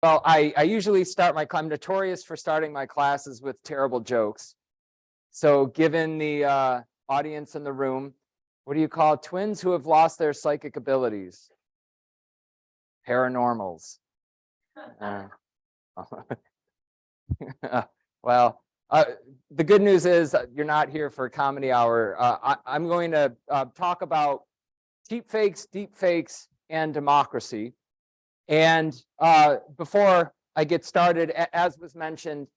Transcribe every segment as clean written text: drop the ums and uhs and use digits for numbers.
Well, I usually start I'm notorious for starting my classes with terrible jokes. So given the audience in the room, what do you call twins who have lost their psychic abilities? Paranormals. Well, the good news is you're not here for a comedy hour. I'm going to talk about deep fakes, and democracy. And before I get started, as was mentioned,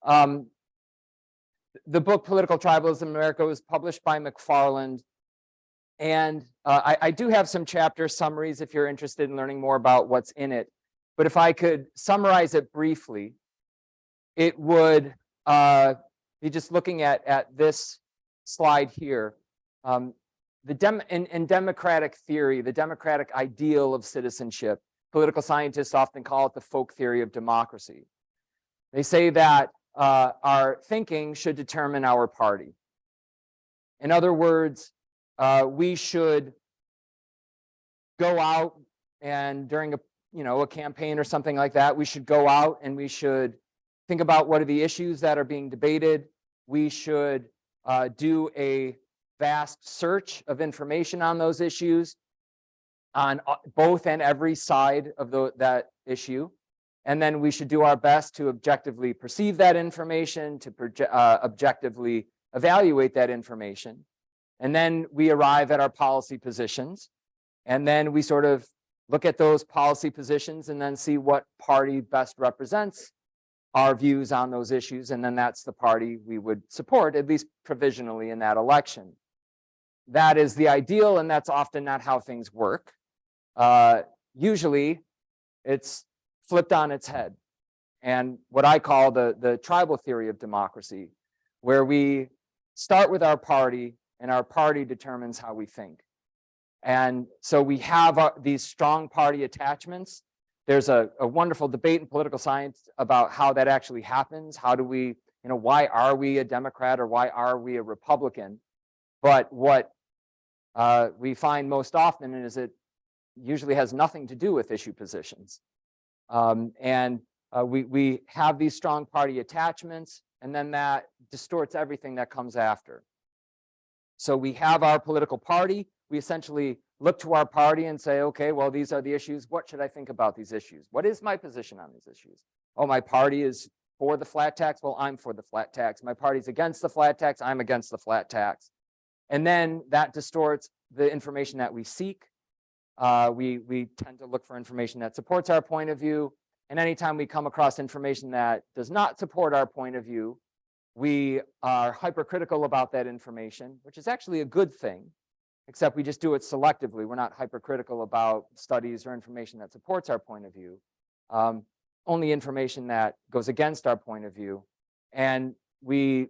the book Political Tribalism in America was published by McFarland. And I do have some chapter summaries if you're interested in learning more about what's in it. But if I could summarize it briefly, it would be just looking at this slide here. In democratic theory, the democratic ideal of citizenship, political scientists often call it the folk theory of democracy. They say that our thinking should determine our party. In other words, we should go out and during a campaign or something like that, we should go out and we should think about what are the issues that are being debated. We should do a vast search of information on those issues on both and every side of that issue. And then we should do our best to objectively perceive that information, to objectively evaluate that information. And then we arrive at our policy positions. And then we sort of look at those policy positions and then see what party best represents our views on those issues. And then that's the party we would support, at least provisionally, in that election. That is the ideal, and that's often not how things work. Usually, it's flipped on its head. And what I call the tribal theory of democracy, where we start with our party, and our party determines how we think. And so we have these strong party attachments. There's a wonderful debate in political science about how that actually happens. How do we, why are we a Democrat or why are we a Republican? But what we find most often is it usually has nothing to do with issue positions. We have these strong party attachments, and then that distorts everything that comes after. So we have our political party. We essentially look to our party and say, okay, well, these are the issues. What should I think about these issues? What is my position on these issues? Oh, my party is for the flat tax. Well, I'm for the flat tax. My party's against the flat tax. I'm against the flat tax. And then that distorts the information that we seek. We tend to look for information that supports our point of view. And anytime we come across information that does not support our point of view, we are hypercritical about that information, which is actually a good thing, except we just do it selectively. We're not hypercritical about studies or information that supports our point of view, only information that goes against our point of view. And we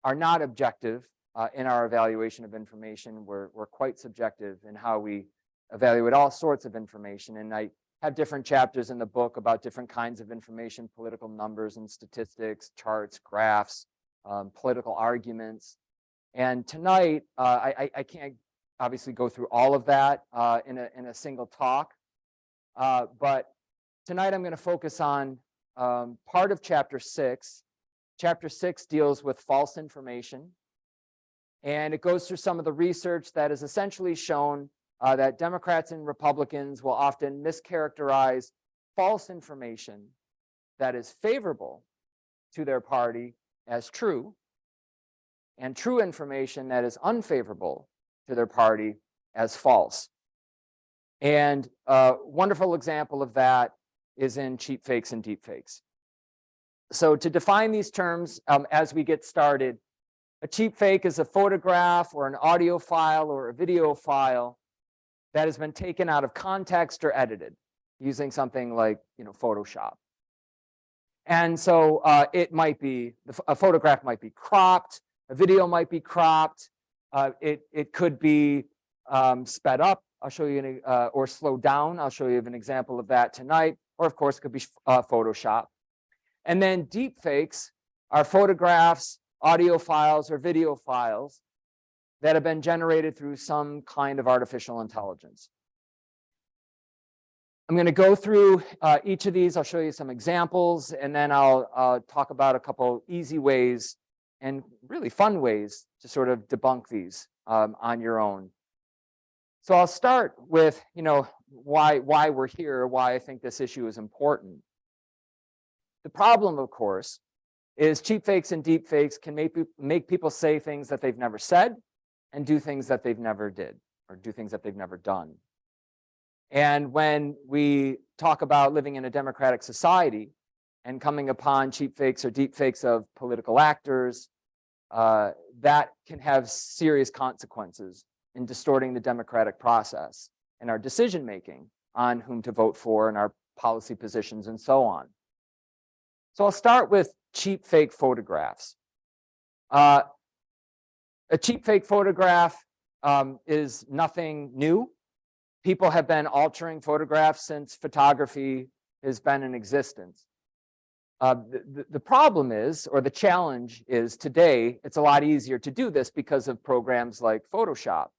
are not objective in our evaluation of information. We're quite subjective in how we evaluate all sorts of information. And I have different chapters in the book about different kinds of information, political numbers and statistics, charts, graphs, political arguments. And tonight, I can't obviously go through all of that in a single talk. But tonight I'm going to focus on part of chapter 6. Chapter 6 deals with false information. And it goes through some of the research that has essentially shown that Democrats and Republicans will often mischaracterize false information that is favorable to their party as true, and true information that is unfavorable to their party as false. And a wonderful example of that is in cheap fakes and deep fakes. So to define these terms as we get started, a cheap fake is a photograph or an audio file or a video file that has been taken out of context or edited using something like Photoshop. And so it might be, a photograph might be cropped, a video might be cropped, it could be sped up. I'll show you, or slowed down. I'll show you an example of that tonight. Or of course, it could be Photoshop. And then deep fakes are photographs, audio files, or video files that have been generated through some kind of artificial intelligence. I'm going to go through each of these. I'll show you some examples, and then I'll talk about a couple easy ways and really fun ways to sort of debunk these on your own. So I'll start with, why we're here, why I think this issue is important. The problem, of course, is cheap fakes and deep fakes can make people say things that they've never said and do things that they've never did, or do things that they've never done. And when we talk about living in a democratic society and coming upon cheap fakes or deep fakes of political actors, that can have serious consequences in distorting the democratic process and our decision making on whom to vote for and our policy positions and so on. So I'll start with cheap fake photographs. A cheap fake photograph is nothing new. People have been altering photographs since photography has been in existence. The problem is, or the challenge is, today it's a lot easier to do this because of programs like Photoshop.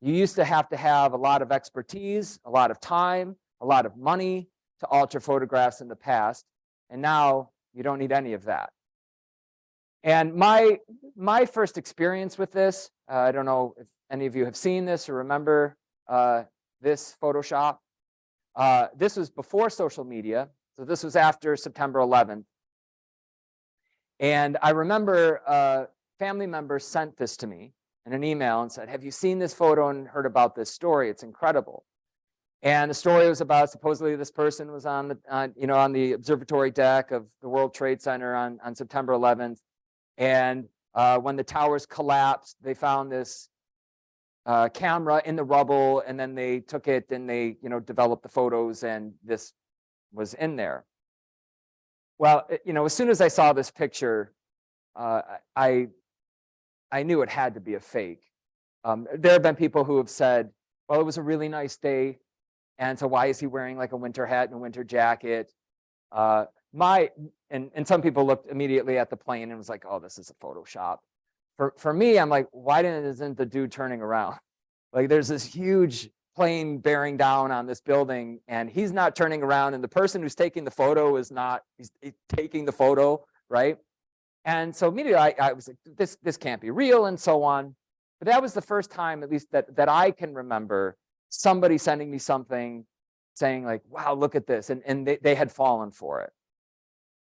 You used to have a lot of expertise, a lot of time, a lot of money to alter photographs in the past, and now you don't need any of that. And my first experience with this, I don't know if any of you have seen this or remember this Photoshop. This was before social media, so this was after September 11th. And I remember family members sent this to me in an email and said, have you seen this photo and heard about this story? It's incredible. And the story was about, supposedly this person was on the observatory deck of the World Trade Center on September 11th. And when the towers collapsed, they found this camera in the rubble, and then they took it and they developed the photos, and this was in there. Well, as soon as I saw this picture, I knew it had to be a fake. There have been people who have said, well, it was a really nice day, and so why is he wearing like a winter hat and a winter jacket? And some people looked immediately at the plane and was like, oh, this is a Photoshop. For me, I'm like, why isn't the dude turning around? Like, there's this huge plane bearing down on this building, and he's not turning around, and the person who's taking the photo is not, he's taking the photo, right? And so immediately I was like, this can't be real, and so on. But that was the first time, at least that I can remember, somebody sending me something saying like, wow, look at this, and they had fallen for it.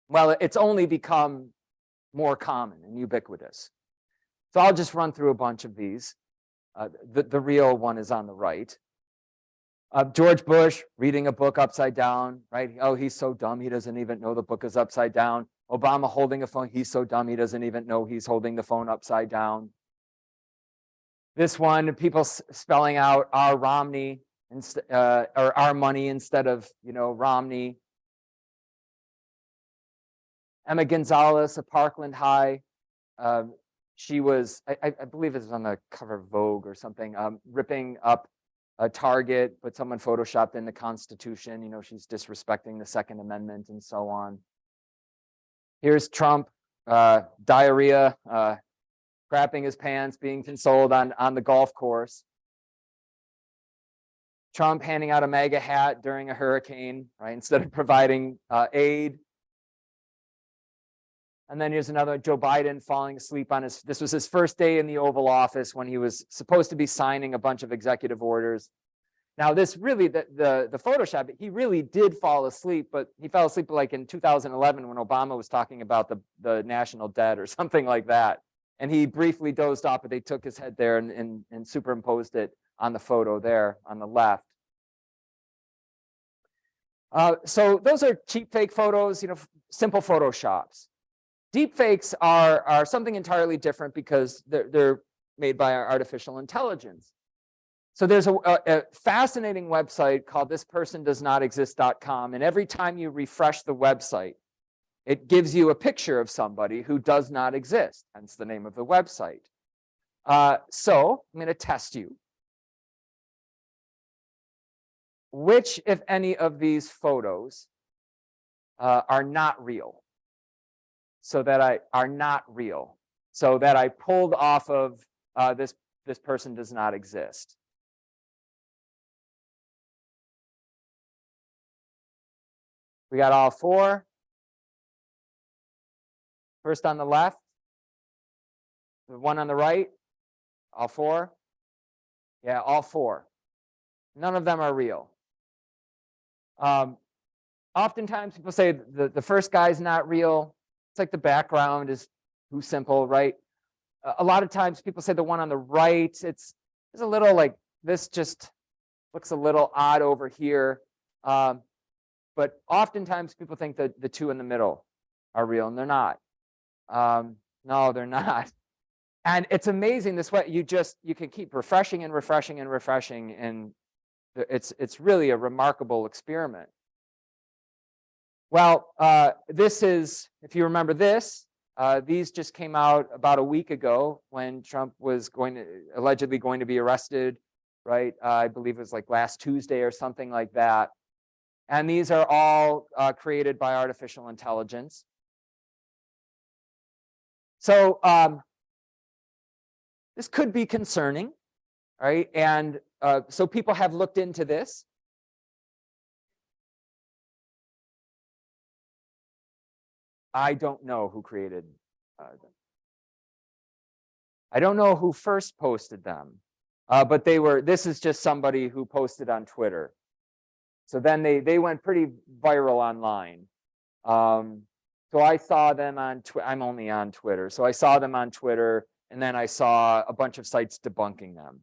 Well, it's only become more common and ubiquitous. So I'll just run through a bunch of these. The real one is on the right. George Bush reading a book upside down, right? Oh, he's so dumb, he doesn't even know the book is upside down. Obama holding a phone, he's so dumb, he doesn't even know he's holding the phone upside down. This one, people spelling out our Romney, or our money instead of, Romney. Emma Gonzalez of Parkland High. She was, I believe it was on the cover of Vogue or something, ripping up a Target, but someone photoshopped in the Constitution. She's disrespecting the Second Amendment and so on. Here's Trump, diarrhea, crapping his pants, being consoled on the golf course. Trump handing out a MAGA hat during a hurricane, right, instead of providing aid. And then here's another, Joe Biden falling asleep on this was his first day in the Oval Office when he was supposed to be signing a bunch of executive orders. Now this really, the Photoshop, he really did fall asleep, but he fell asleep like in 2011 when Obama was talking about the national debt or something like that. And he briefly dozed off, but they took his head there and superimposed it on the photo there on the left. So those are cheap fake photos, simple Photoshops. Deep fakes are something entirely different because they're made by our artificial intelligence. So there's a fascinating website called thispersondoesnotexist.com, and every time you refresh the website, it gives you a picture of somebody who does not exist, hence the name of the website. So I'm going to test you. Which, if any, of these photos are not real? So that are not real. So that I pulled off of this person does not exist. We got all four. First on the left, the one on the right, all four. Yeah, all four. None of them are real. Oftentimes people say the first guy's not real. It's like the background is too simple, right? A lot of times people say the one on the right, it's a little like this just looks a little odd over here. But oftentimes people think that the two in the middle are real, and they're not. No, they're not. And it's amazing this way. You can keep refreshing and refreshing and refreshing, and it's really a remarkable experiment. Well, this is, if you remember this, these just came out about a week ago when Trump was allegedly going to be arrested, right? I believe it was like last Tuesday or something like that. And these are all created by artificial intelligence. So this could be concerning, right? And so people have looked into this. I don't know who created them. I don't know who first posted them, but this is just somebody who posted on Twitter. So then they went pretty viral online. So I saw them on I'm only on Twitter. So I saw them on Twitter, and then I saw a bunch of sites debunking them.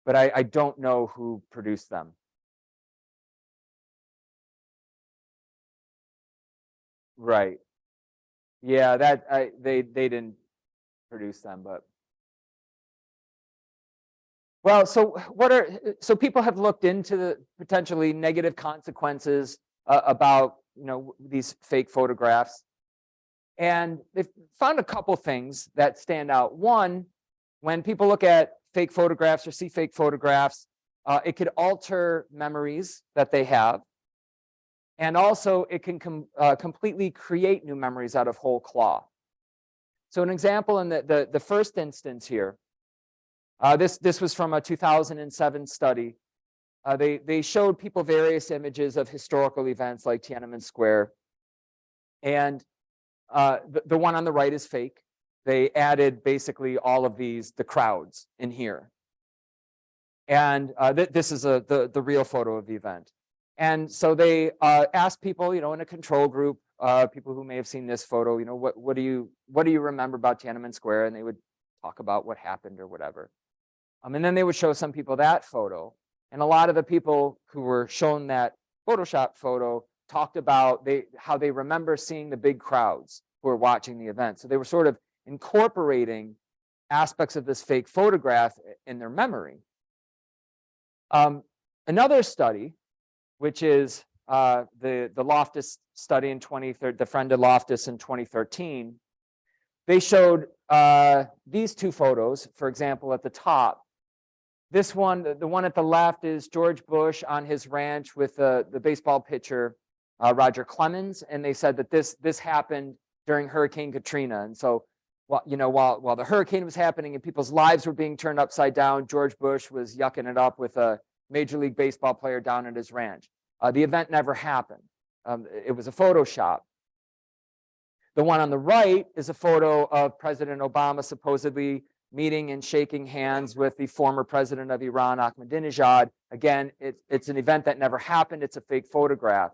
But I don't know who produced them. Right. Yeah, they didn't produce them, but well, so people have looked into the potentially negative consequences about these fake photographs, and they've found a couple things that stand out. One, when people look at fake photographs or see fake photographs, it could alter memories that they have. And also, it can completely create new memories out of whole cloth. So an example in the first instance here, this was from a 2007 study. They showed people various images of historical events like Tiananmen Square. And the one on the right is fake. They added basically all of the crowds in here. And this is the real photo of the event. And so they asked people, in a control group, people who may have seen this photo, what do you remember about Tiananmen Square? And they would talk about what happened or whatever. And then they would show some people that photo. And a lot of the people who were shown that Photoshop photo talked about how they remember seeing the big crowds who were watching the event. So they were sort of incorporating aspects of this fake photograph in their memory. Another study, which is the Loftus study in 2013, the Friend Loftus in 2013, they showed these two photos, for example, at the top. This one, the one at the left, is George Bush on his ranch with the baseball pitcher, Roger Clemens, and they said that this happened during Hurricane Katrina. And so, while the hurricane was happening and people's lives were being turned upside down, George Bush was yucking it up with a Major League Baseball player down at his ranch. The event never happened. It was a Photoshop. The one on the right is a photo of President Obama supposedly meeting and shaking hands with the former president of Iran, Ahmadinejad. Again, it's an event that never happened. It's a fake photograph.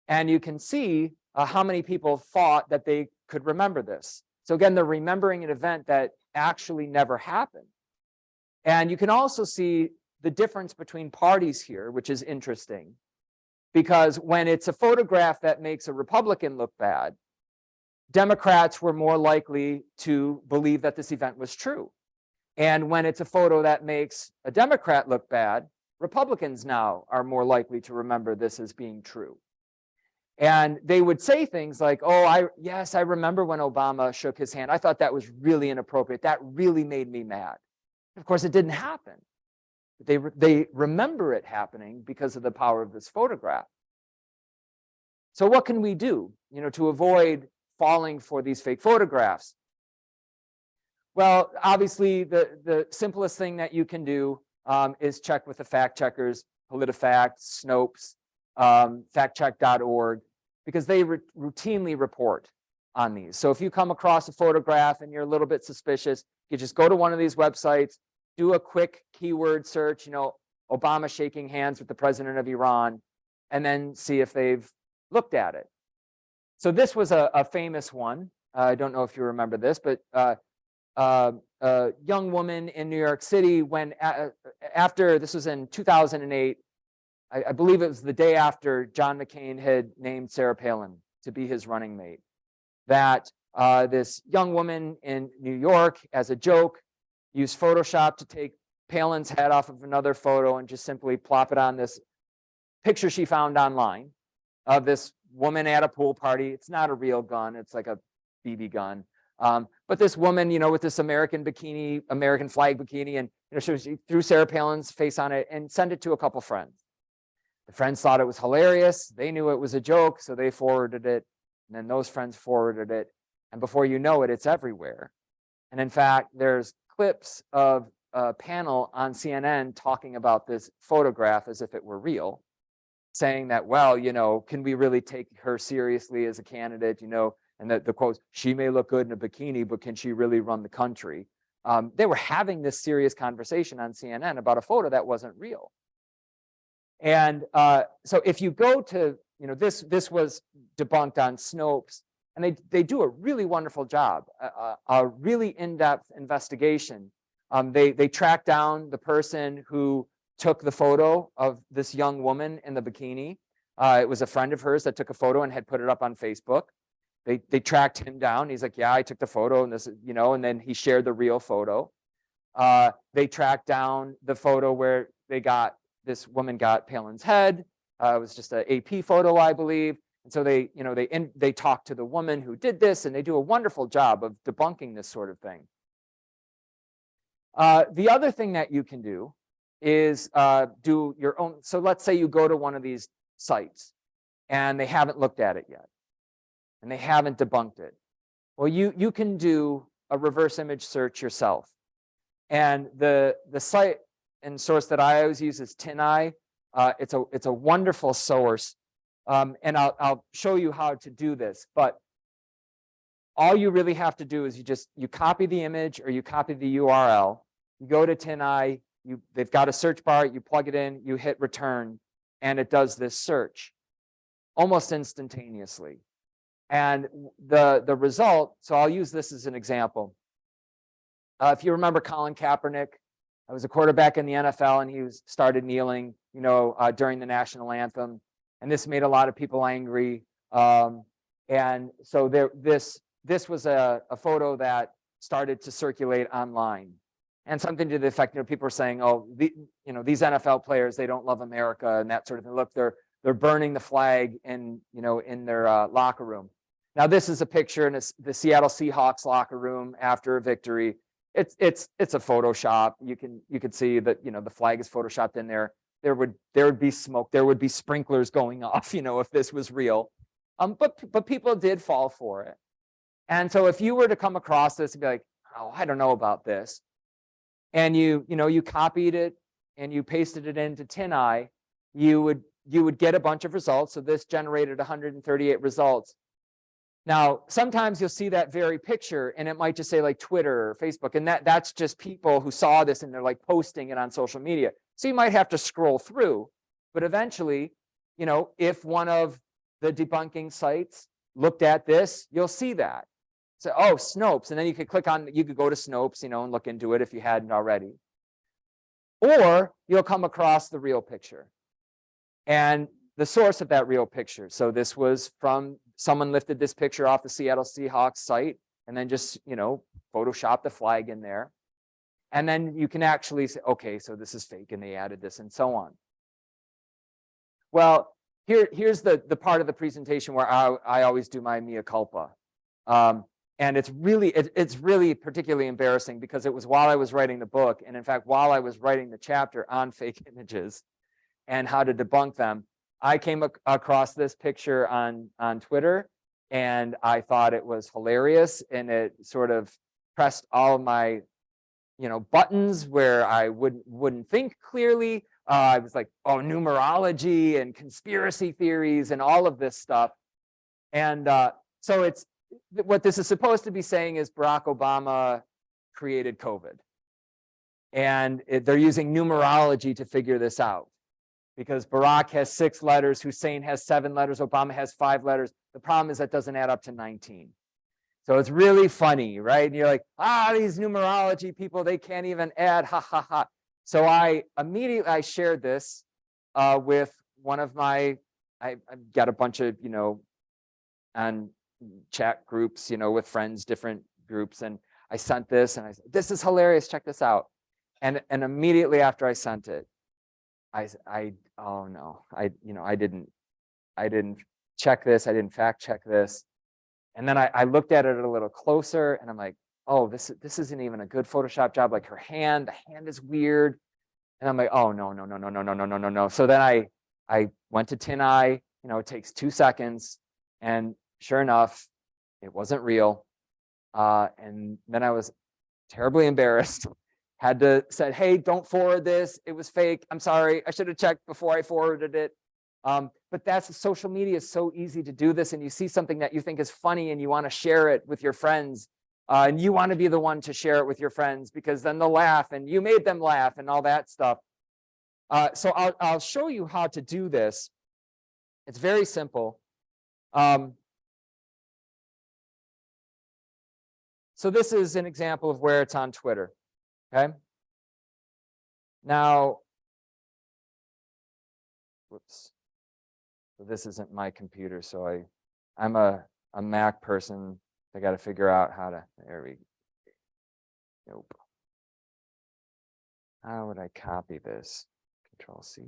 And you can see how many people thought that they could remember this. So again, they're remembering an event that actually never happened. And you can also see the difference between parties here, which is interesting. Because when it's a photograph that makes a Republican look bad, Democrats were more likely to believe that this event was true. And when it's a photo that makes a Democrat look bad, Republicans now are more likely to remember this as being true. And they would say things like, oh, yes, I remember when Obama shook his hand. I thought that was really inappropriate. That really made me mad. Of course, it didn't happen. They remember it happening because of the power of this photograph. So what can we do, to avoid falling for these fake photographs? Well, obviously, the simplest thing that you can do is check with the fact checkers, PolitiFact, Snopes. factcheck.org, because they routinely report on these. So if you come across a photograph and you're a little bit suspicious, you just go to one of these websites, do a quick keyword search, Obama shaking hands with the president of Iran, and then see if they've looked at it. So this was a famous one. I don't know if you remember this, but a young woman in New York City, when after, this was in 2008, I believe it was the day after John McCain had named Sarah Palin to be his running mate, that this young woman in New York, as a joke, used Photoshop to take Palin's head off of another photo and just simply plop it on this picture she found online of this woman at a pool party. It's not a real gun, it's like a BB gun. But this woman, with this American bikini, American flag bikini, and she threw Sarah Palin's face on it and sent it to a couple friends. The friends thought it was hilarious. They knew it was a joke, so they forwarded it. And then those friends forwarded it. And before you know it, it's everywhere. And in fact, there's clips of a panel on CNN talking about this photograph as if it were real, saying that, well, can we really take her seriously as a candidate, and the quote, she may look good in a bikini, but can she really run the country? They were having this serious conversation on CNN about a photo that wasn't real. And so if you go to, this was debunked on Snopes, and they do a really wonderful job, a really in-depth investigation. They track down the person who took the photo of this young woman in the bikini. It was a friend of hers that took a photo and had put it up on Facebook. They tracked him down. He's like, yeah, I took the photo, and this, and then he shared the real photo. They tracked down the photo where this woman got Palin's head. It was just an AP photo, I believe. And so they talked to the woman who did this, and they do a wonderful job of debunking this sort of thing. The other thing that you can do is do your own. So let's say you go to one of these sites and they haven't looked at it yet, and they haven't debunked it. Well, you can do a reverse image search yourself. And the site and source that I always use is TinEye. It's a wonderful source, and I'll show you how to do this. But all you really have to do is you copy the image or you copy the URL. You go to TinEye. They've got a search bar. You plug it in. You hit return, and it does this search almost instantaneously. And the result. So I'll use this as an example. If you remember Colin Kaepernick, I was a quarterback in the NFL, and he started kneeling, during the national anthem, and this made a lot of people angry. And so this was a photo that started to circulate online, and something to the effect, people are saying, oh, these NFL players, they don't love America and that sort of thing. Look, they're burning the flag in their locker room. Now, this is a picture in the Seattle Seahawks locker room after a victory. It's a Photoshop. You could see that the flag is photoshopped in there. There would be smoke. There would be sprinklers going off. If this was real. But people did fall for it. And so if you were to come across this and be like, oh, I don't know about this, and you copied it and you pasted it into TinEye, you would get a bunch of results. So this generated 138 results. Now, sometimes you'll see that very picture and it might just say like Twitter or Facebook, and that's just people who saw this and they're like posting it on social media. So you might have to scroll through, but eventually, if one of the debunking sites looked at this, you'll see that. So, oh, Snopes, and then you could go to Snopes, and look into it if you hadn't already. Or you'll come across the real picture and the source of that real picture. So this was from someone lifted this picture off the Seattle Seahawks site and then just, Photoshop the flag in there. And then you can actually say, okay, so this is fake and they added this and so on. Well, here's the part of the presentation where I always do my mea culpa. And it's really particularly embarrassing because it was while I was writing the book. And in fact, while I was writing the chapter on fake images and how to debunk them, I came across this picture on Twitter, and I thought it was hilarious, and it sort of pressed all my buttons where I wouldn't think clearly, I was like, oh, numerology and conspiracy theories and all of this stuff. And so it's what this is supposed to be saying is Barack Obama created COVID. And they're using numerology to figure this out. Because Barack has 6 letters, Hussein has 7 letters, Obama has 5 letters. The problem is that doesn't add up to 19. So it's really funny, right? And you're like, these numerology people, they can't even add, ha, ha, ha. So I shared this with one of my, I've got a bunch of, on chat groups, with friends, different groups. And I sent this and I said, this is hilarious, check this out. And immediately after I sent it, oh no, I didn't check this. I didn't fact check this. And then I looked at it a little closer and I'm like, oh, this isn't even a good Photoshop job. Like the hand is weird. And I'm like, oh, no. So then I went to TinEye, it takes 2 seconds. And sure enough, it wasn't real. And then I was terribly embarrassed. Had to said, hey, don't forward this. It was fake. I'm sorry. I should have checked before I forwarded it. But that's social media is so easy to do this. And you see something that you think is funny and you want to share it with your friends. And you want to be the one to share it with your friends because then they'll laugh and you made them laugh and all that stuff. So I'll show you how to do this. It's very simple. So this is an example of where it's on Twitter. Okay. Now, whoops. So this isn't my computer. So I'm a Mac person. I got to figure out how to, there we go. Nope. How would I copy this? Control C.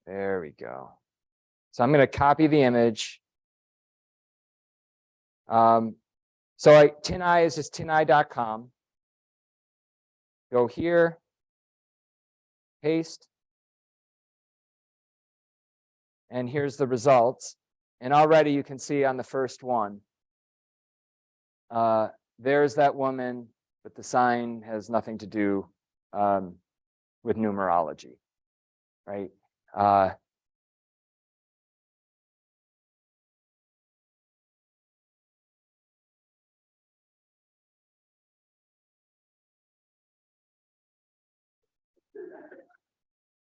There we go. So I'm going to copy the image. So TinEye is just tineye.com. Go here, paste. And here's the results. And already you can see on the first one, there's that woman, but the sign has nothing to do with numerology, right?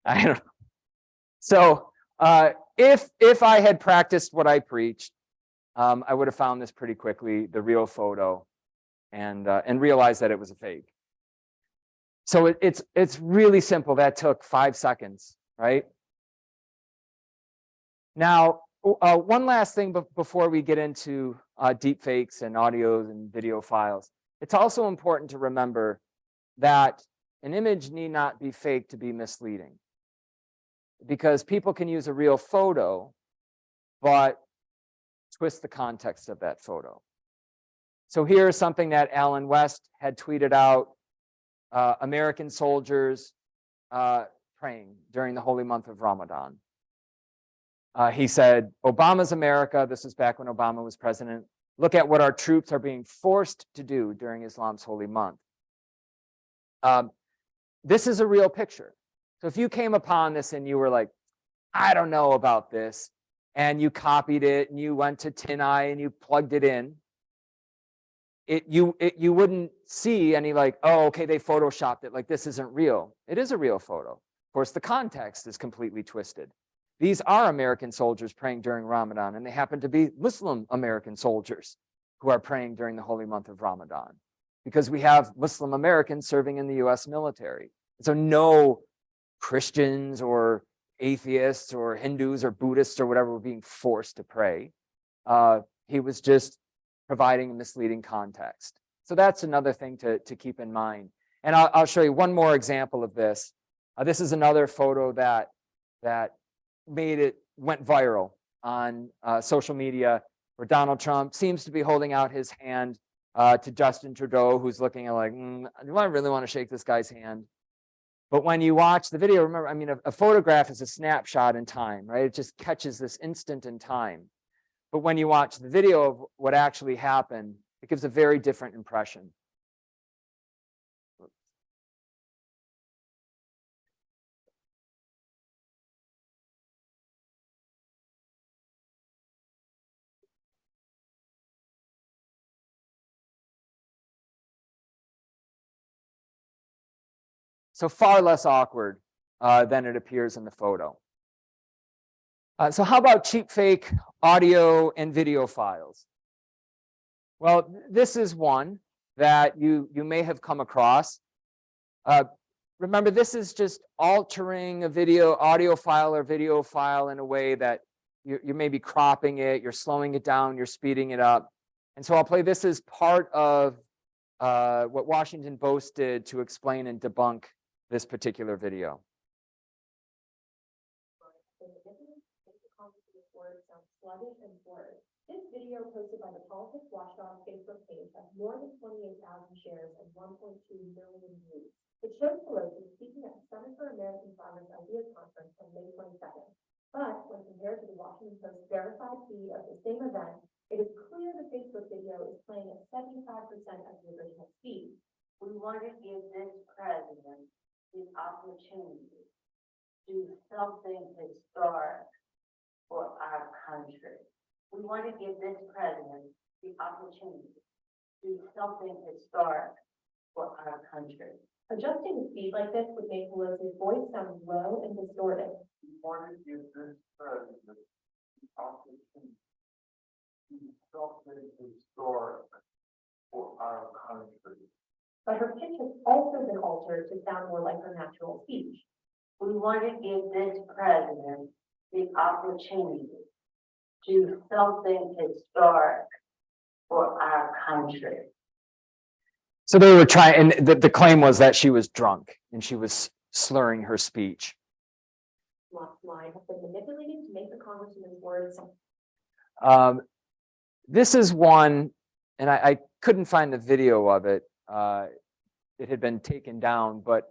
I don't know. So if I had practiced what I preached, I would have found this pretty quickly, the real photo, and realized that it was a fake. So it's really simple. That took 5 seconds, right? Now, one last thing before we get into deep fakes and audios and video files. It's also important to remember that an image need not be fake to be misleading, because people can use a real photo, but twist the context of that photo. So here's something that Alan West had tweeted out, American soldiers praying during the holy month of Ramadan. He said, Obama's America, this was back when Obama was president, look at what our troops are being forced to do during Islam's holy month. This is a real picture. So if you came upon this and you were like, I don't know about this, and you copied it and you went to TinEye and you plugged it in, you wouldn't see any like, oh, okay, they photoshopped it, like this isn't real. It is a real photo. Of course, the context is completely twisted. These are American soldiers praying during Ramadan, and they happen to be Muslim American soldiers who are praying during the holy month of Ramadan, because we have Muslim Americans serving in the US military. So no Christians or atheists or Hindus or Buddhists or whatever were being forced to pray. He was just providing a misleading context. So that's another thing to keep in mind. And I'll show you one more example of this. This is another photo that went viral on social media, where Donald Trump seems to be holding out his hand to Justin Trudeau, who's looking at like, do I really want to shake this guy's hand? But when you watch the video, remember, I mean, a photograph is a snapshot in time, right? It just catches this instant in time. But when you watch the video of what actually happened, it gives a very different impression. So far less awkward than it appears in the photo. So how about cheap fake audio and video files? Well, this is one that you may have come across. Remember, this is just altering a audio file or video file in a way that you're maybe cropping it, you're slowing it down, you're speeding it up. And so I'll play this as part of what Washington Post did to explain and debunk this particular video. This video posted by the Politics Watchdog Facebook page has more than 28,000 shares and 1.2 million views. It shows Pelosi speaking at the Center for American Progress Ideas Conference on May 22nd. But when compared to the Washington Post verified feed of the same event, it is clear the Facebook video is playing at 75% of the original speed. We want to give this president the opportunity to do something historic for our country. We want to give this president the opportunity to do something historic for our country. Adjusting the speed like this would make Pelosi's voice sound low and distorted. We want to give this president the opportunity to do something historic for our country. But her pitch has also been altered to sound more like her natural speech. We want to give this president the opportunity to do something historic for our country. So they were trying, and the claim was that she was drunk and she was slurring her speech. Line has been manipulated to make the congressman's words. This is one, and I couldn't find the video of it. It had been taken down, but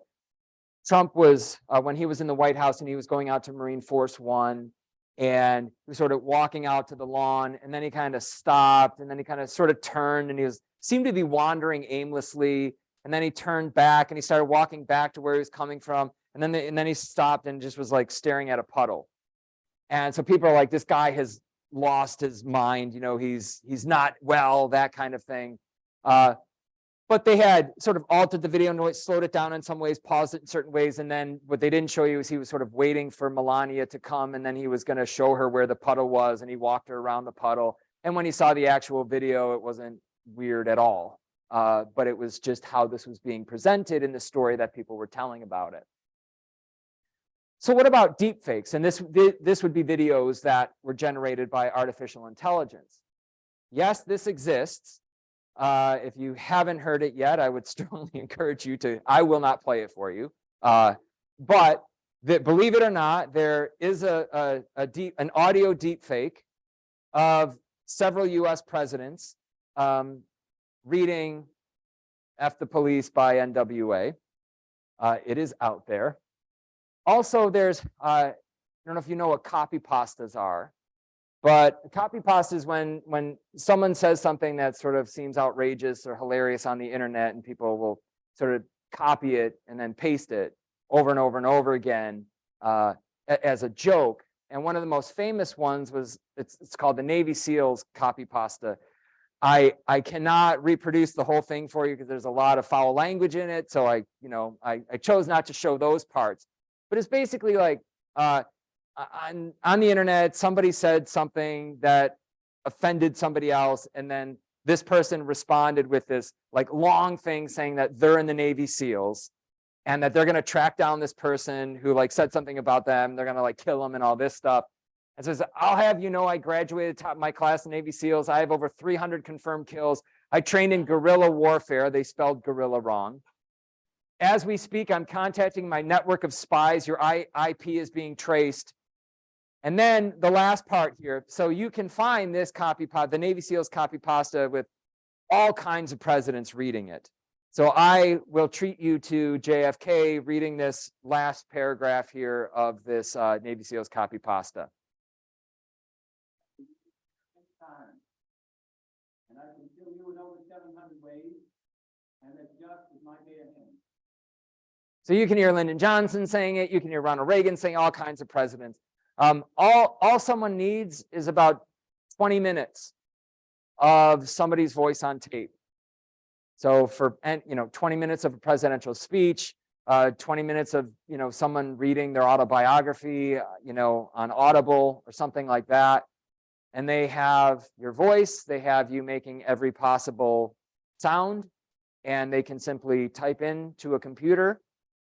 Trump was, when he was in the White House and he was going out to Marine Force One, and he was sort of walking out to the lawn, and then he kind of stopped, and then he kind of sort of turned, and he seemed to be wandering aimlessly, and then he turned back and he started walking back to where he was coming from, and then he stopped and just was like staring at a puddle. And so people are like, this guy has lost his mind, he's not well, that kind of thing. But they had sort of altered the video and slowed it down in some ways, paused it in certain ways. And then what they didn't show you is he was sort of waiting for Melania to come, and then he was going to show her where the puddle was, and he walked her around the puddle. And when he saw the actual video, it wasn't weird at all. But it was just how this was being presented in the story that people were telling about it. So what about deepfakes? And this would be videos that were generated by artificial intelligence. Yes, this exists. If you haven't heard it yet, I would strongly encourage you to. I will not play it for you. But believe it or not, there is an audio deepfake of several U.S. presidents reading "F the Police" by NWA. It is out there. Also, there's, I don't know if you know what copy pastas are, but copy pasta is when someone says something that sort of seems outrageous or hilarious on the internet, and people will sort of copy it and then paste it over and over and over again as a joke. And one of the most famous ones was, it's called the Navy SEALs copy pasta. I cannot reproduce the whole thing for you because there's a lot of foul language in it. So I chose not to show those parts. But it's basically like on the internet, somebody said something that offended somebody else, and then this person responded with this like long thing saying that they're in the Navy SEALs and that they're going to track down this person who like said something about them. They're going to like kill them and all this stuff. And says, I'll have you know, I graduated top of my class in Navy SEALs. I have over 300 confirmed kills. I trained in guerrilla warfare. They spelled guerrilla wrong. As we speak, I'm contacting my network of spies. Your IP is being traced. And then the last part here. So you can find this copy pasta, the Navy SEALs copy pasta, with all kinds of presidents reading it. So I will treat you to JFK reading this last paragraph here of this Navy SEALs copy pasta. and adjunct is my DNA. So you can hear Lyndon Johnson saying it. You can hear Ronald Reagan saying all kinds of presidents. All someone needs is about 20 minutes of somebody's voice on tape. So for, 20 minutes of a presidential speech, 20 minutes of, someone reading their autobiography, on Audible or something like that. And they have your voice, they have you making every possible sound, and they can simply type into a computer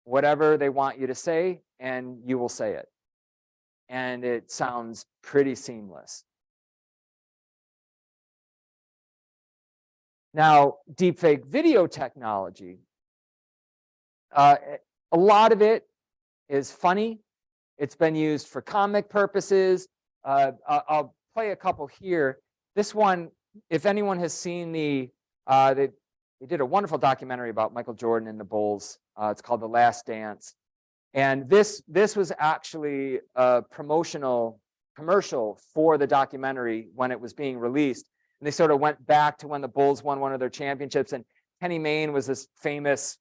whatever they want you to say, and you will say it. And it sounds pretty seamless. Now, deepfake video technology, a lot of it is funny. It's been used for comic purposes. I'll play a couple here. This one, if anyone has seen they did a wonderful documentary about Michael Jordan and the Bulls. It's called The Last Dance. And this was actually a promotional commercial for the documentary when it was being released. And they sort of went back to when the Bulls won one of their championships. And Kenny Mayne was this famous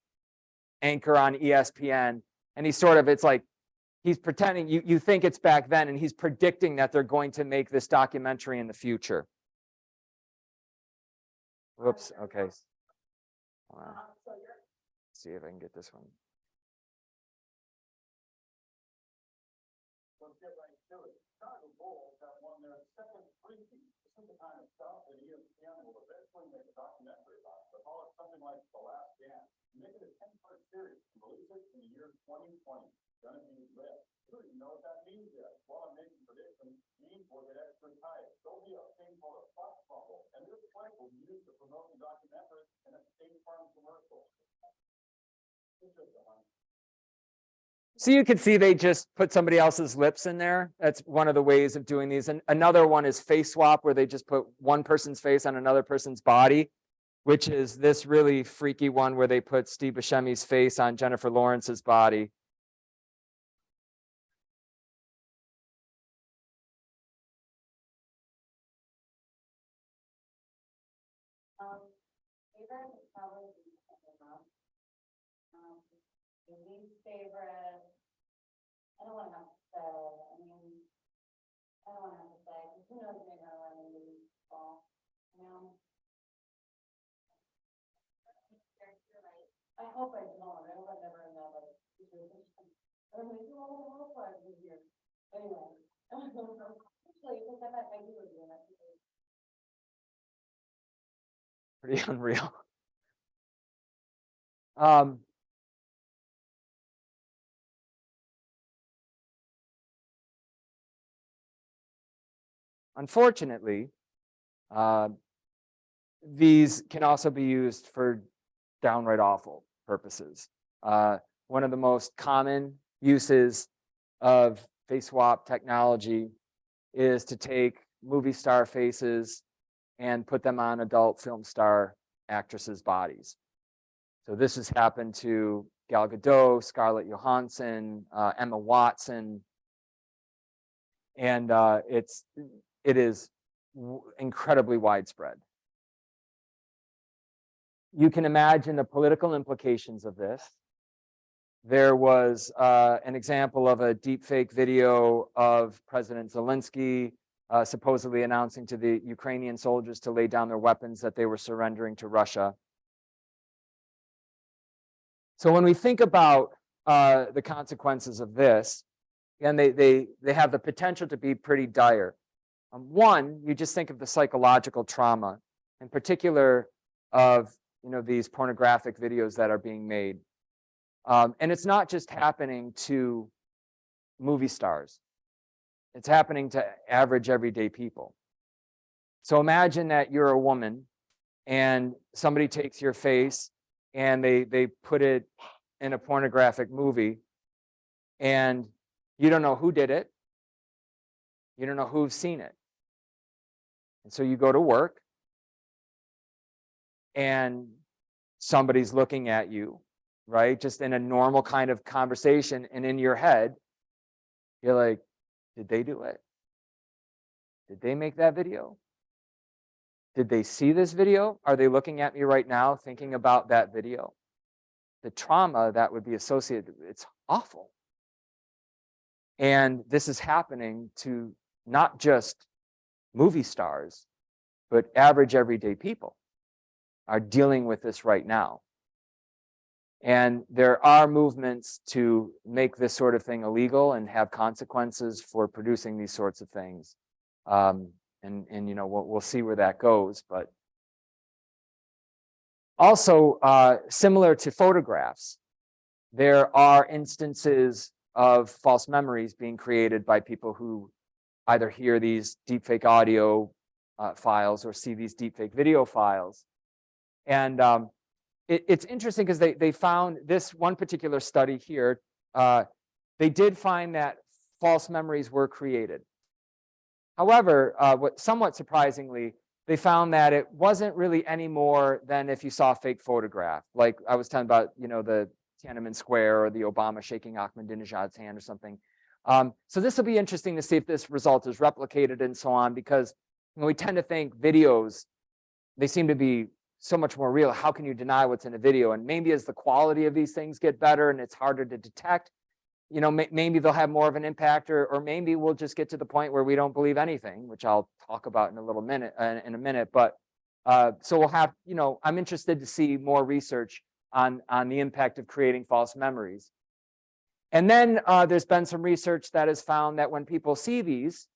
anchor on ESPN. And it's like, he's pretending, you think it's back then, and he's predicting that they're going to make this documentary in the future. Whoops, okay. See if I can get this one. Let's get right to it. Chicago Bulls have won their second three-peat. This is the kind of stuff that ESPN will eventually make a documentary about. They'll call it something like The Last Dance. Make it a 10-part series and release it in the year 2020. Gonna be lit. You don't even know what that means yet. While I'm making predictions, means will get extra tight. There'll be a thing called a fuck bubble, and this clip will be used to promote the documentary in a State Farm commercial. It's just a hunch. So you can see they just put somebody else's lips in there. That's one of the ways of doing these. And another one is face swap, where they just put one person's face on another person's body, which is this really freaky one where they put Steve Buscemi's face on Jennifer Lawrence's body. Favorite is probably the least favorite. I don't want to have to say. I mean, I don't want to have to say, because who knows, maybe I'll run into these fall. I hope I don't. I hope I never end up like situation. I'm like, oh, what is here? Anyway, actually, because I might do it again. Pretty unreal. Unfortunately, these can also be used for downright awful purposes. One of the most common uses of face swap technology is to take movie star faces and put them on adult film star actresses' bodies. So this has happened to Gal Gadot, Scarlett Johansson, Emma Watson, and it is incredibly widespread. You can imagine the political implications of this. There was an example of a deepfake video of President Zelensky supposedly announcing to the Ukrainian soldiers to lay down their weapons that they were surrendering to Russia. So when we think about the consequences of this, and they have the potential to be pretty dire. One, you just think of the psychological trauma, in particular of these pornographic videos that are being made. And it's not just happening to movie stars. It's happening to average everyday people. So imagine that you're a woman and somebody takes your face and they put it in a pornographic movie, and you don't know who did it. You don't know who's seen it. And so you go to work and somebody's looking at you, right? Just in a normal kind of conversation. And in your head, you're like, did they do it? Did they make that video? Did they see this video? Are they looking at me right now thinking about that video? The trauma that would be associated, it's awful. And this is happening to not just movie stars, but average everyday people are dealing with this right now. And there are movements to make this sort of thing illegal and have consequences for producing these sorts of things. And you know, we'll see where that goes. But also, similar to photographs, there are instances of false memories being created by people who either hear these deepfake audio files or see these deepfake video files. And it's interesting because they found this one particular study here. They did find that false memories were created. However, somewhat surprisingly, they found that it wasn't really any more than if you saw a fake photograph. Like I was telling about, you know, the Tiananmen Square or the Obama shaking Ahmadinejad's hand or something. So this will be interesting to see if this result is replicated and so on, because you know, we tend to think videos, they seem to be so much more real. How can you deny what's in a video? And maybe as the quality of these things get better and it's harder to detect, you know, maybe they'll have more of an impact, or maybe we'll just get to the point where we don't believe anything, which I'll talk about in a minute. But so we'll have, you know, I'm interested to see more research on the impact of creating false memories. And then there's been some research that has found that when people see these,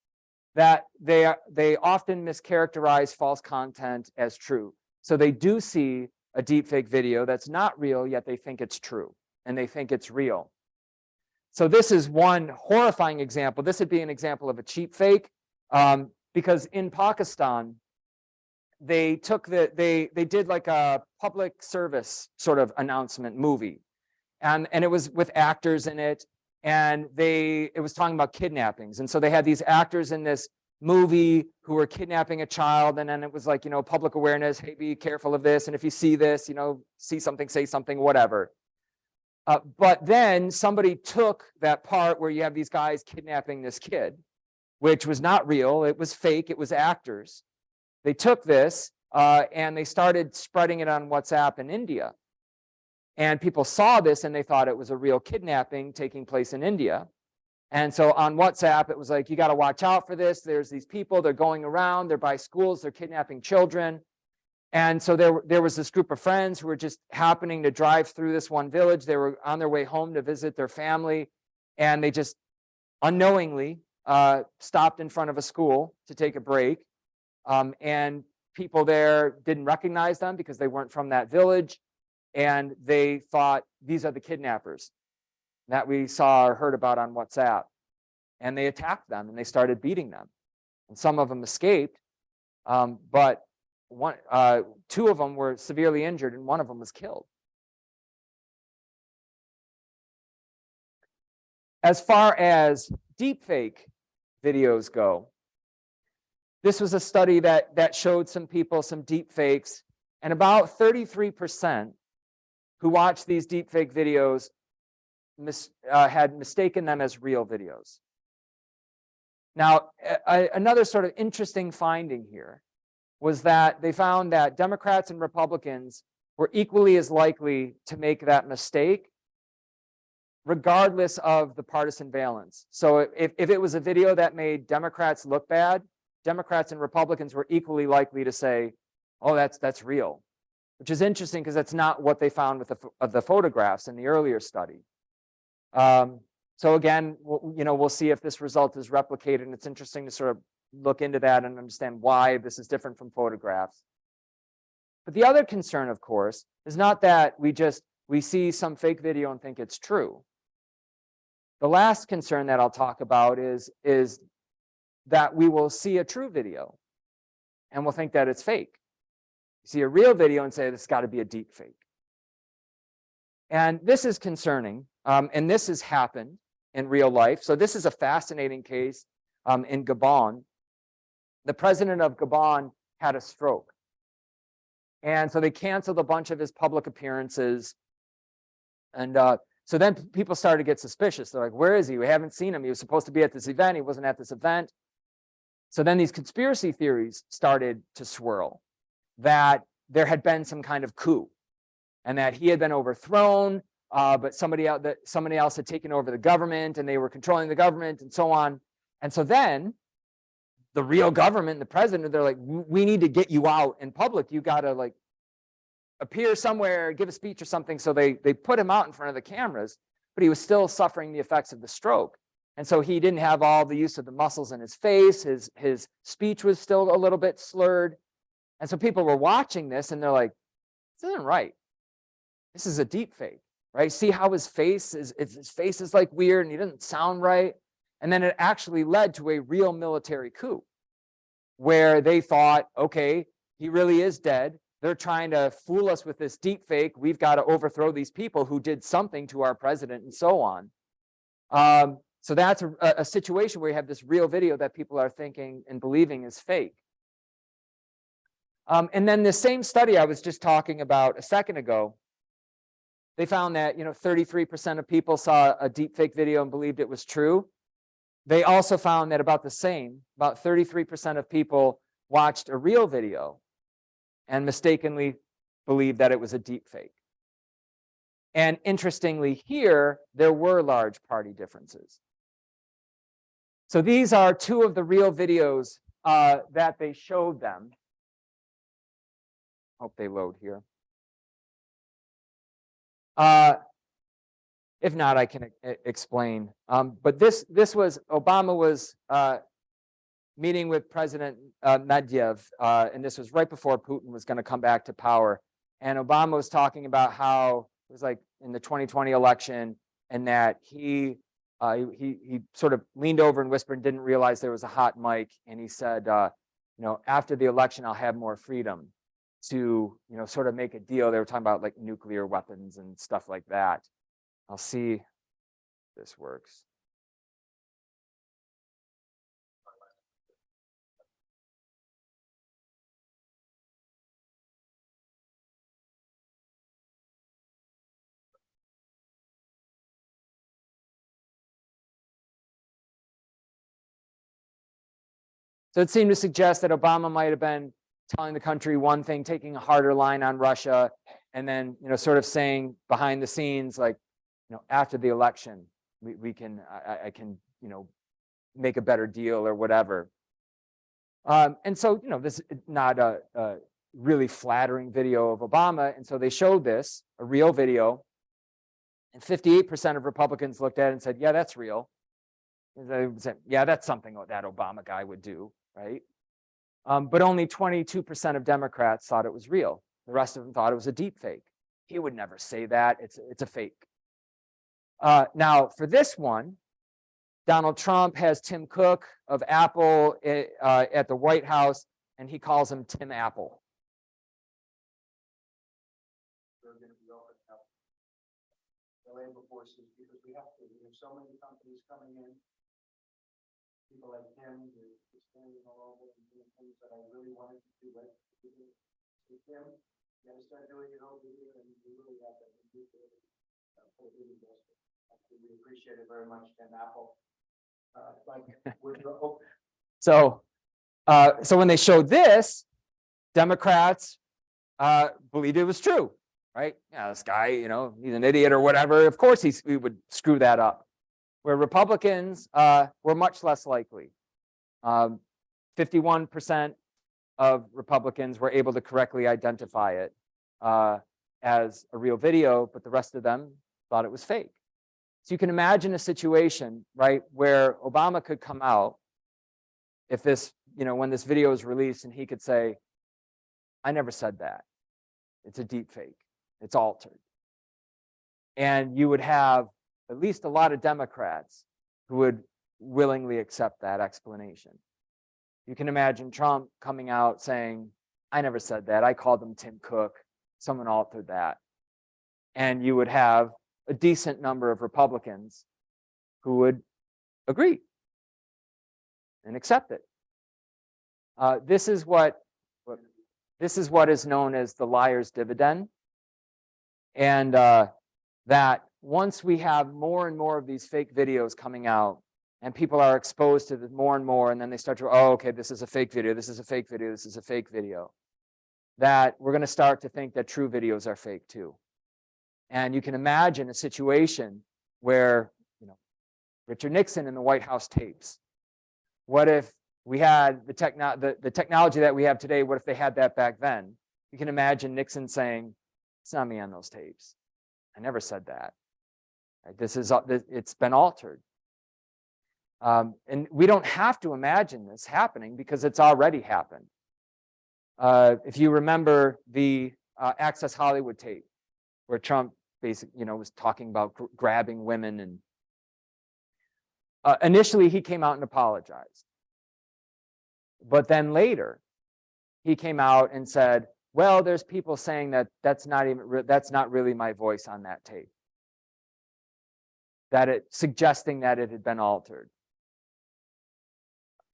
that they often mischaracterize false content as true. So they do see a deepfake video that's not real, yet they think it's true and they think it's real. So this is one horrifying example. This would be an example of a cheap fake, because in Pakistan, they took they did like a public service sort of announcement movie, and it was with actors in it, and it was talking about kidnappings. And so they had these actors in this movie who were kidnapping a child, and then it was like, you know, public awareness, hey, be careful of this, and if you see this, you know, see something, say something, whatever. But then somebody took that part where you have these guys kidnapping this kid, which was not real, it was fake, it was actors. They took this and they started spreading it on WhatsApp in India. And people saw this and they thought it was a real kidnapping taking place in India. And so on WhatsApp, it was like, you got to watch out for this. There's these people, they're going around, they're by schools, they're kidnapping children. And so there was this group of friends who were just happening to drive through this one village. They were on their way home to visit their family. And they just unknowingly stopped in front of a school to take a break. And people there didn't recognize them because they weren't from that village. And they thought, these are the kidnappers that we saw or heard about on WhatsApp. And they attacked them and they started beating them. And some of them escaped, but two of them were severely injured and one of them was killed. As far as deepfake videos go, this was a study that showed some people some deepfakes, and about 33% who watched these deepfake videos had mistaken them as real videos. Now, another sort of interesting finding here was that they found that Democrats and Republicans were equally as likely to make that mistake, regardless of the partisan valence. So if it was a video that made Democrats look bad, Democrats and Republicans were equally likely to say, oh, that's real, which is interesting because that's not what they found with the photographs in the earlier study. So again, we'll see if this result is replicated, and it's interesting to sort of look into that and understand why this is different from photographs. But the other concern, of course, is not that we see some fake video and think it's true. The last concern that I'll talk about is that we will see a true video and we'll think that it's fake. You see a real video and say, this has got to be a deep fake. And this is concerning, and this has happened in real life. So this is a fascinating case in Gabon. The president of Gabon had a stroke. And so they canceled a bunch of his public appearances. And so then people started to get suspicious. They're like, where is he? We haven't seen him. He was supposed to be at this event. He wasn't at this event. So then these conspiracy theories started to swirl. that there had been some kind of coup and that he had been overthrown, but somebody else had taken over the government and they were controlling the government and so on. And so then the real government, the president, they're like, we need to get you out in public. You got to like appear somewhere, give a speech or something. So they put him out in front of the cameras, but he was still suffering the effects of the stroke. And so he didn't have all the use of the muscles in his face. His speech was still a little bit slurred. And so people were watching this and they're like, this isn't right. This is a deep fake, right? See how his face is like weird and he doesn't sound right. And then it actually led to a real military coup where they thought, okay, he really is dead. They're trying to fool us with this deep fake. We've got to overthrow these people who did something to our president and so on. So that's a situation where you have this real video that people are thinking and believing is fake. And then the same study I was just talking about a second ago, they found that 33% of people saw a deepfake video and believed it was true. They also found that about 33% of people watched a real video and mistakenly believed that it was a deepfake. And interestingly here, there were large party differences. So these are two of the real videos that they showed them. Hope they load here. If not, I can explain. But this was, Obama was meeting with President Medvedev, and this was right before Putin was going to come back to power. And Obama was talking about how it was like in the 2020 election, and that he sort of leaned over and whispered and didn't realize there was a hot mic. And he said, after the election, I'll have more freedom to, sort of make a deal. They were talking about like nuclear weapons and stuff like that. I'll see if this works. So it seemed to suggest that Obama might have been telling the country one thing, taking a harder line on Russia, and then sort of saying behind the scenes, like, after the election, I can make a better deal or whatever. And so this is not a really flattering video of Obama, and so they showed this, a real video, and 58% of Republicans looked at it and said, yeah, that's real. And they said, yeah, that's something that Obama guy would do, right? But only 22% of Democrats thought it was real. The rest of them thought it was a deep fake. He would never say that. It's a fake. Now, for this one, Donald Trump has Tim Cook of Apple at the White House, and he calls him Tim Apple. We're going to be opening up the labor forces because we have so many companies coming in. People like him, who's standing all over and doing things that I really wanted to do. Like, with him, you got to start doing it over here, and we really have that. We appreciate it very much, Tim Apple. So when they showed this, Democrats believed it was true, right? Yeah, this guy, he's an idiot or whatever. Of course, he would screw that up. Where Republicans were much less likely. 51% of Republicans were able to correctly identify it as a real video, but the rest of them thought it was fake. So you can imagine a situation, right, where Obama could come out if this, when this video is released, and he could say, I never said that. It's a deep fake. It's altered. And you would have at least a lot of Democrats who would willingly accept that explanation. You can imagine Trump coming out saying, I never said that. I called him Tim Cook. Someone altered that. And you would have a decent number of Republicans who would agree and accept it. This is what is known as the liar's dividend. And that once we have more and more of these fake videos coming out, and people are exposed to more and more, and then they start to, oh, okay, this is a fake video, this is a fake video, this is a fake video. that we're going to start to think that true videos are fake too. And you can imagine a situation where, you know, Richard Nixon in the White House tapes. What if we had the technology that we have today? What if they had that back then? You can imagine Nixon saying, "It's not me on those tapes. I never said that. Right? It's been altered." And we don't have to imagine this happening because it's already happened. If you remember the Access Hollywood tape, where Trump basically, was talking about grabbing women, and initially he came out and apologized, but then later he came out and said, "Well, there's people saying that that's not really my voice on that tape," suggesting that it had been altered.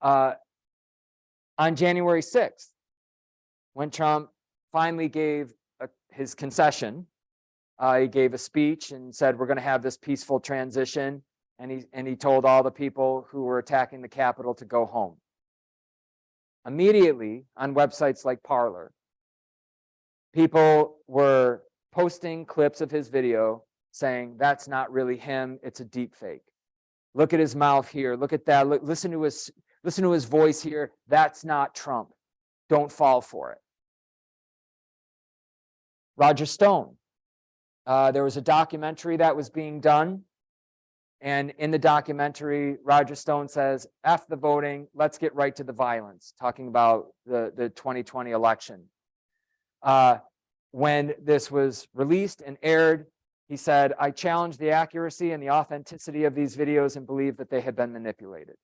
On January 6th, when Trump finally gave his concession, he gave a speech and said, "We're going to have this peaceful transition," and he told all the people who were attacking the Capitol to go home. Immediately on websites like Parler, people were posting clips of his video saying, "That's not really him, it's a deep fake. Look at his mouth here, look at that, listen to his voice here, that's not Trump. Don't fall for it." Roger Stone, there was a documentary that was being done, and in the documentary, Roger Stone says, "F the voting, let's get right to the violence," talking about the 2020 election. When this was released and aired, he said, "I challenge the accuracy and the authenticity of these videos and believe that they had been manipulated."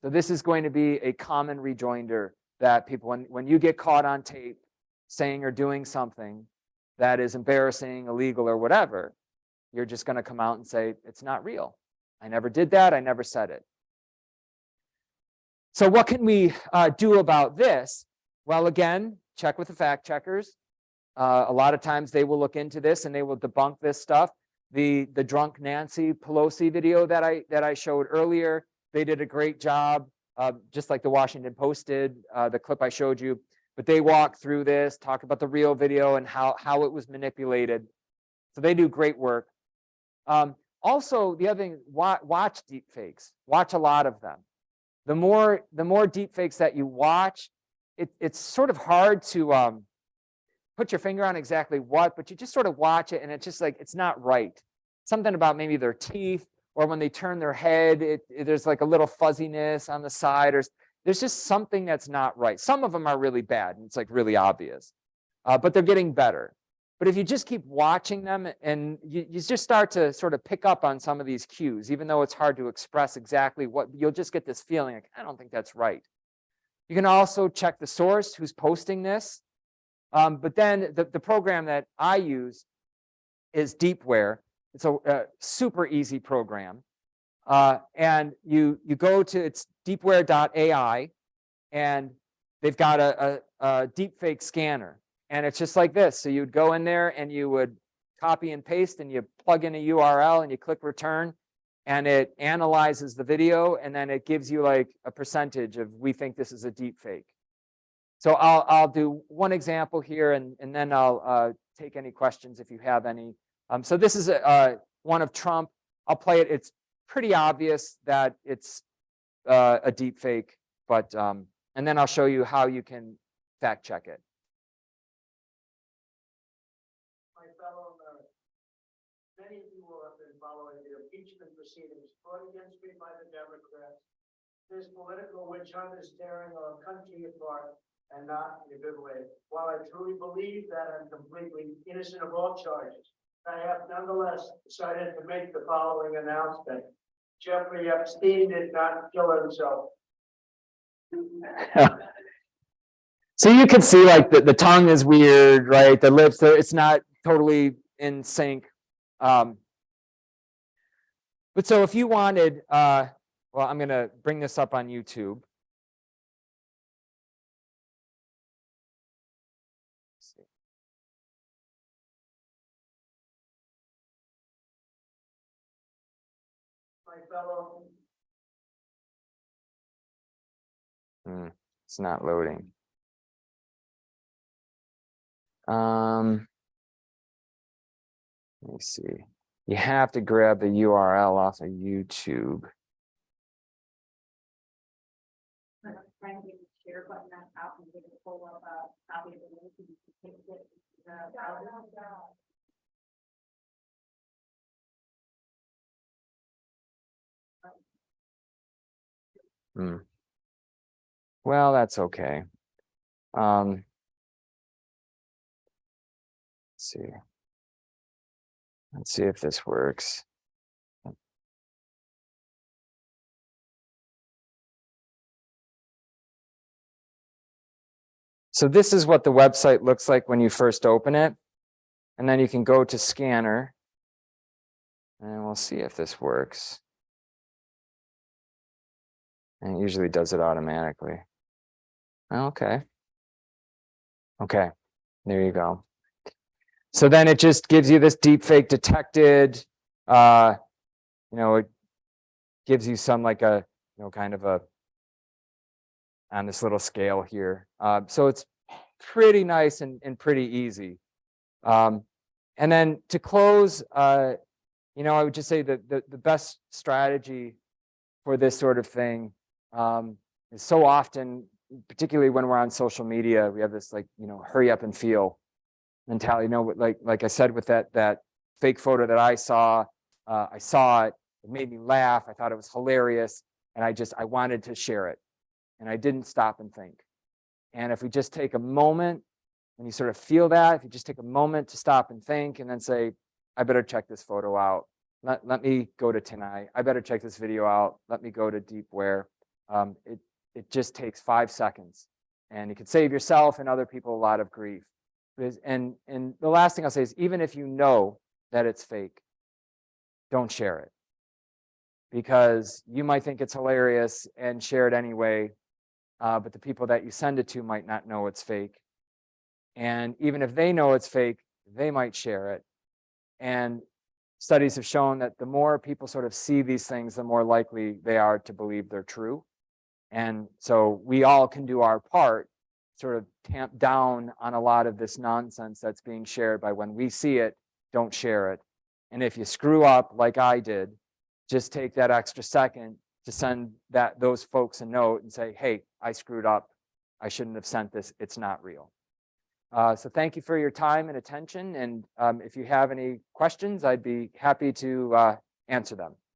So this is going to be a common rejoinder that people, when you get caught on tape saying or doing something that is embarrassing, illegal, or whatever, you're just going to come out and say, "It's not real. I never did that. I never said it." So what can we do about this? Well, again, check with the fact checkers. A lot of times they will look into this and they will debunk this stuff. The drunk Nancy Pelosi video that I showed earlier, they did a great job, just like the Washington Post did, the clip I showed you. But they walk through this, talk about the real video and how it was manipulated. So they do great work. Also, the other thing, watch deep fakes. Watch a lot of them. The more deep fakes that you watch, it's sort of hard to put your finger on exactly what, but you just sort of watch it and it's just like, it's not right. Something about maybe their teeth, or when they turn their head, there's like a little fuzziness on the side, or there's just something that's not right. Some of them are really bad and it's like really obvious, but they're getting better. But if you just keep watching them and you just start to sort of pick up on some of these cues, even though it's hard to express exactly what, you'll just get this feeling like, I don't think that's right. You can also check the source, who's posting this. But then the program that I use is Deepware. It's a super easy program. And you go to, it's deepware.ai, and they've got a deepfake scanner. And it's just like this. So you'd go in there and you would copy and paste and you plug in a URL and you click return, and it analyzes the video, and then it gives you like a percentage of, we think this is a deep fake. So I'll do one example here, and then I'll take any questions if you have any. So this is one of Trump. I'll play it. It's pretty obvious that it's a deep fake, but and then I'll show you how you can fact check it. My fellow Americans, many of you will have been following the impeachment proceedings brought against me by the Democrats. This political witch hunt is tearing our country apart, and not in a good way. While I truly believe that I'm completely innocent of all charges, I have nonetheless decided to make the following announcement. Jeffrey Epstein did not kill himself. So you can see like the tongue is weird, right? The lips, it's not totally in sync. But so if you wanted, well, I'm going to bring this up on YouTube. My fellow. It's not loading. Let me see. You have to grab the URL off of YouTube. Trying to get the share button out and get a pull up a copy of the link and you can take it. Well, that's okay. Let's see. Let's see if this works. So this is what the website looks like when you first open it. And then you can go to scanner. And we'll see if this works. And it usually does it automatically. Okay. Okay, there you go. So then it just gives you this deepfake detected. You know, it gives you some like a, you know, kind of a, on this little scale here. So it's pretty nice and pretty easy. And then to close, you know, I would just say that the best strategy for this sort of thing is so often, particularly when we're on social media, we have this like, you know, hurry up and feel mentality. You know, like I said, with that fake photo that I saw it, it made me laugh. I thought it was hilarious. And I wanted to share it. And I didn't stop and think. And if we just take a moment, when you sort of feel that, if you just take a moment to stop and think and then say, I better check this photo out. Let me go to Tanai. I better check this video out. Let me go to Deepware. It just takes 5 seconds. And you can save yourself and other people a lot of grief. And the last thing I'll say is, even if you know that it's fake, don't share it. Because you might think it's hilarious and share it anyway, but the people that you send it to might not know it's fake. And even if they know it's fake, they might share it. And studies have shown that the more people sort of see these things, the more likely they are to believe they're true. And so we all can do our part, sort of tamp down on a lot of this nonsense that's being shared by when we see it, don't share it. And if you screw up like I did, just take that extra second to send those folks a note and say, hey, I screwed up. I shouldn't have sent this. It's not real. So thank you for your time and attention. And if you have any questions, I'd be happy to answer them.